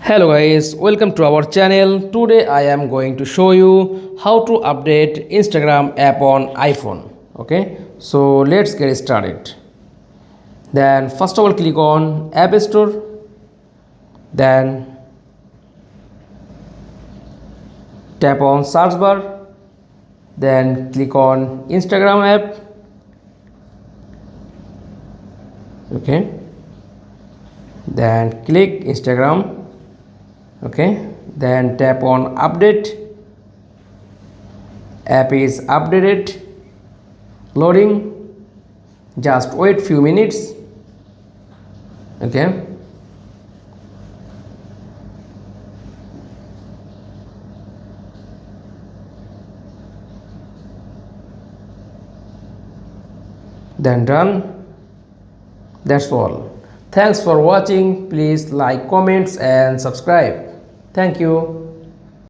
Hello guys, welcome to our channel. Today I am going to show you how to update Instagram app on iPhone. Okay, so let's get started. Then first of all click on App Store, then tap on search bar, then click on Instagram app. Okay, then click Instagram. Okay, then tap on update. App is updated, loading, just wait few minutes. Okay, then done. That's all. Thanks for watching. Please like, comments and subscribe. Thank you.